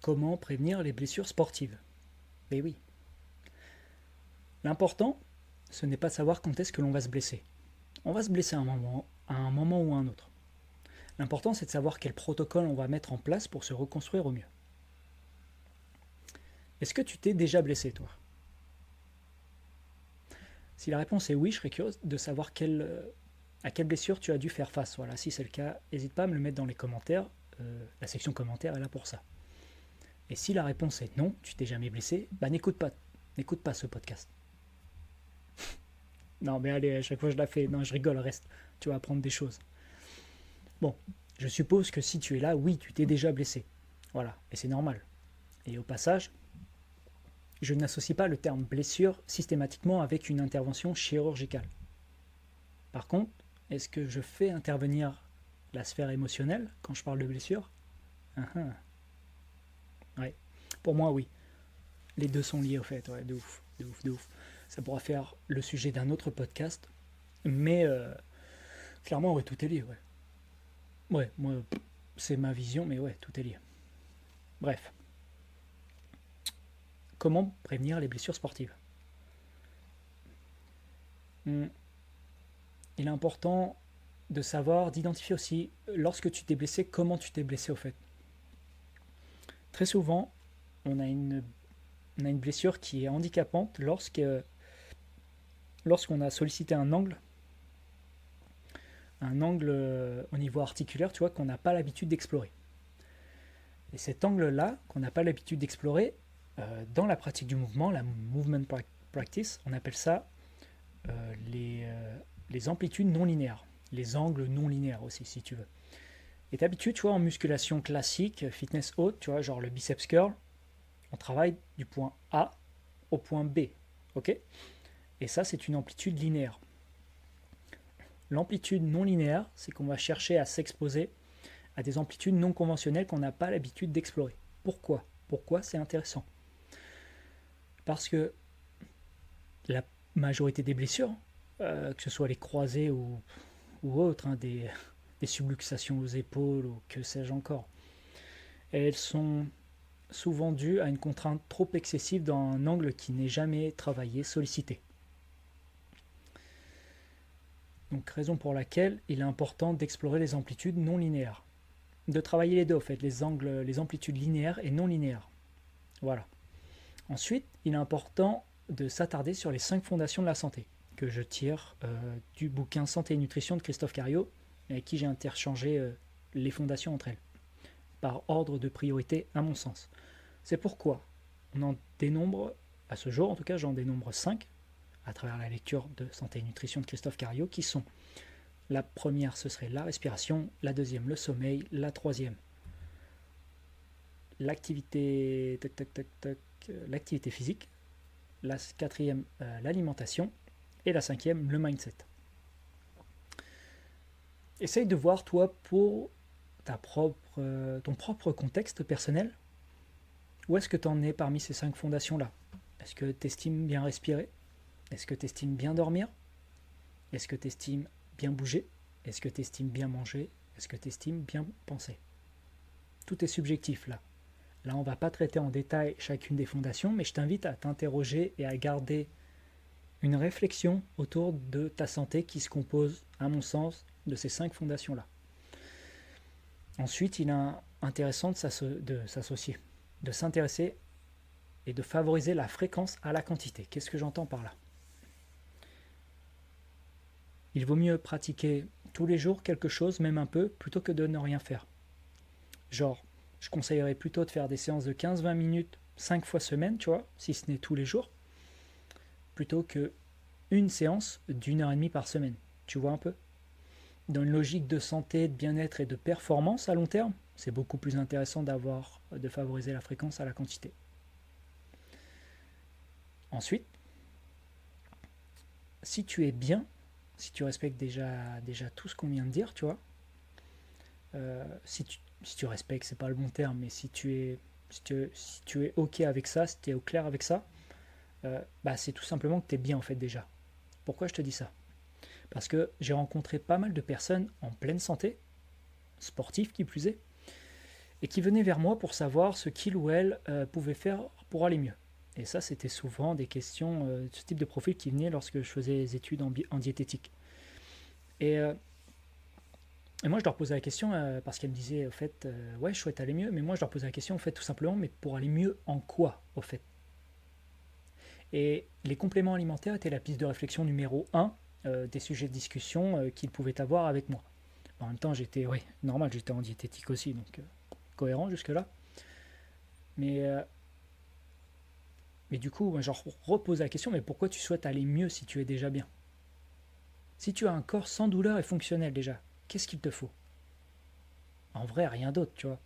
comment prévenir les blessures sportives. Mais oui, l'important, ce n'est pas de savoir quand est-ce que l'on va se blesser. On va se blesser à un moment ou à un autre. L'important, c'est de savoir quel protocole on va mettre en place pour se reconstruire au mieux. Est-ce que tu t'es déjà blessé, toi? Si la réponse est oui, je serais curieux de savoir à quelle blessure tu as dû faire face. Voilà, si c'est le cas, n'hésite pas à me le mettre dans les commentaires. La section commentaires est là pour ça. Et si la réponse est non, tu t'es jamais blessé, bah n'écoute pas ce podcast. Non, mais allez, à chaque fois je la fais. Non, je rigole, reste. Tu vas apprendre des choses. Bon, je suppose que si tu es là, oui, tu t'es déjà blessé. Voilà, et c'est normal. Et au passage, je n'associe pas le terme blessure systématiquement avec une intervention chirurgicale. Par contre, est-ce que je fais intervenir la sphère émotionnelle quand je parle de blessure? Ouais. Pour moi, oui. Les deux sont liés au fait, ouais, de ouf, de ouf, de ouf. Ça pourra faire le sujet d'un autre podcast, mais clairement, ouais, tout est lié, ouais. Ouais, moi, c'est ma vision, mais ouais, tout est lié. Bref, comment prévenir les blessures sportives? Hmm, Il est important de savoir, d'identifier aussi, lorsque tu t'es blessé, comment tu t'es blessé au fait. Très souvent, on a une, on a une blessure qui est handicapante lorsqu'on a sollicité un angle au niveau articulaire, tu vois, qu'on n'a pas l'habitude d'explorer. Et cet angle-là, qu'on n'a pas l'habitude d'explorer, dans la pratique du mouvement, la movement practice, on appelle ça les amplitudes non linéaires, les angles non linéaires aussi, si tu veux. Et d'habitude, tu vois, en musculation classique, fitness haute, tu vois, genre le biceps curl, on travaille du point A au point B, ok? Et ça, c'est une amplitude linéaire. L'amplitude non linéaire, c'est qu'on va chercher à s'exposer à des amplitudes non conventionnelles qu'on n'a pas l'habitude d'explorer. Pourquoi? Pourquoi c'est intéressant? Parce que la majorité des blessures, que ce soit les croisés ou autres, hein, des subluxations aux épaules ou que sais-je encore, elles sont souvent dues à une contrainte trop excessive dans un angle qui n'est jamais travaillé, sollicité. Donc raison pour laquelle il est important d'explorer les amplitudes non linéaires. De travailler les deux, en fait, les amplitudes linéaires et non linéaires. Voilà. Ensuite, il est important de s'attarder sur les 5 fondations de la santé, que je tire du bouquin Santé et Nutrition de Christophe Cario, avec qui j'ai interchangé les fondations entre elles, par ordre de priorité à mon sens. C'est pourquoi on en dénombre, à ce jour en tout cas, j'en dénombre 5, à travers la lecture de Santé et Nutrition de Christophe Cario, qui sont: la première, ce serait la respiration; la deuxième, le sommeil; la troisième, l'activité, l'activité physique; la quatrième, l'alimentation; et la cinquième, le mindset. Essaye de voir, toi, pour ton propre contexte personnel, où est-ce que tu en es parmi ces 5 fondations-là. Est-ce que tu estimes bien respirer? Est-ce que tu estimes bien dormir? Est-ce que tu estimes bien bouger? Est-ce que tu estimes bien manger? Est-ce que tu estimes bien penser? Tout est subjectif là. Là, on ne va pas traiter en détail chacune des fondations, mais je t'invite à t'interroger et à garder une réflexion autour de ta santé qui se compose, à mon sens, de ces 5 fondations-là. Ensuite, il est intéressant de s'associer, de s'intéresser et de favoriser la fréquence à la quantité. Qu'est-ce que j'entends par là? Il vaut mieux pratiquer tous les jours quelque chose, même un peu, plutôt que de ne rien faire. Genre, je conseillerais plutôt de faire des séances de 15-20 minutes 5 fois semaine, tu vois, si ce n'est tous les jours, plutôt que une séance d'1 heure et demie par semaine. Tu vois un peu? Dans une logique de santé, de bien-être et de performance à long terme, c'est beaucoup plus intéressant de favoriser la fréquence à la quantité. Ensuite, si tu es bien, si tu respectes déjà tout ce qu'on vient de dire, tu vois, si tu respectes, c'est pas le bon terme, mais si tu es ok avec ça, si tu es au clair avec ça, bah c'est tout simplement que tu es bien en fait déjà. Pourquoi je te dis ça? Parce que j'ai rencontré pas mal de personnes en pleine santé, sportives qui plus est, et qui venait vers moi pour savoir ce qu'il ou elle pouvait faire pour aller mieux. Et ça, c'était souvent des questions de ce type de profil qui venaient lorsque je faisais des études en diététique. Et, euh, et moi, je leur posais la question parce qu'elles me disaient, au fait, ouais, je souhaite aller mieux, mais moi, je leur posais la question, au fait, tout simplement, mais pour aller mieux en quoi, au fait? Et les compléments alimentaires étaient la piste de réflexion numéro un des sujets de discussion qu'ils pouvaient avoir avec moi. En même temps, j'étais, oui, normal, j'étais en diététique aussi, donc cohérent jusque-là. Mais, euh, mais du coup, moi, je leur repose la question, mais pourquoi tu souhaites aller mieux si tu es déjà bien? Si tu as un corps sans douleur et fonctionnel déjà, qu'est-ce qu'il te faut? En vrai, rien d'autre, tu vois.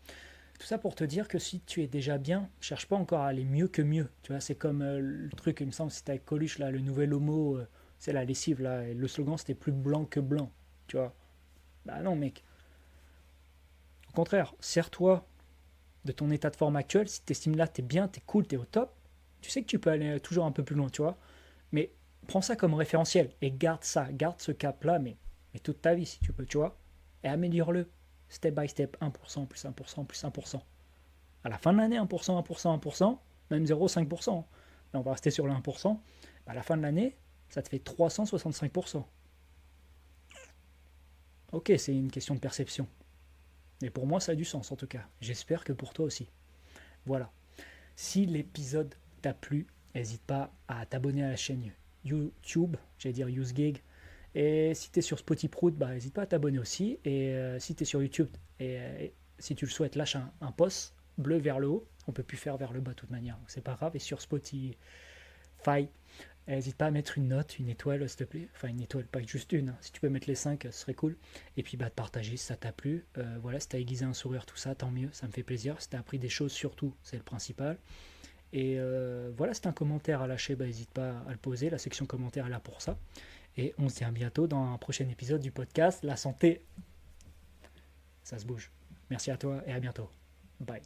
Tout ça pour te dire que si tu es déjà bien, cherche pas encore à aller mieux que mieux. Tu vois, c'est comme le truc, il me semble, c'était avec Coluche, là, le nouvel homo, c'est la lessive, là, et le slogan c'était plus blanc que blanc, tu vois. Bah non, mec. Au contraire, sers-toi de ton état de forme actuel. Si tu estimes là, t'es bien, t'es cool, t'es au top, tu sais que tu peux aller toujours un peu plus loin, tu vois. Mais prends ça comme référentiel et garde ça, garde ce cap-là, mais toute ta vie si tu peux, tu vois. Et améliore-le, step by step, 1%, plus 1%, plus 1%. À la fin de l'année, 1%, 1%, 1%, même 0,5%. Là, on va rester sur le 1%. À la fin de l'année, ça te fait 365%. Ok, c'est une question de perception. Mais pour moi, ça a du sens en tout cas. J'espère que pour toi aussi. Voilà. Si l'épisode t'a plu, n'hésite pas à t'abonner à la chaîne YouTube, j'allais dire UseGig. Et si tu es sur Spotify, bah, n'hésite pas à t'abonner aussi. Et si tu es sur YouTube, et si tu le souhaites, lâche un pouce bleu vers le haut. On peut plus faire vers le bas de toute manière, c'est pas grave. Et sur Spotify, n'hésite pas à mettre une note, une étoile, s'il te plaît. Enfin, une étoile, pas juste une, hein. Si tu peux mettre les 5, ce serait cool. Et puis, bah, de partager si ça t'a plu. Voilà, si t'as aiguisé un sourire, tout ça, tant mieux, ça me fait plaisir. Si t'as appris des choses, surtout, c'est le principal. Et voilà, si t'as un commentaire à lâcher, bah, n'hésite pas à le poser. La section commentaires est là pour ça. Et on se dit à bientôt dans un prochain épisode du podcast La santé, ça se bouge. Merci à toi et à bientôt. Bye.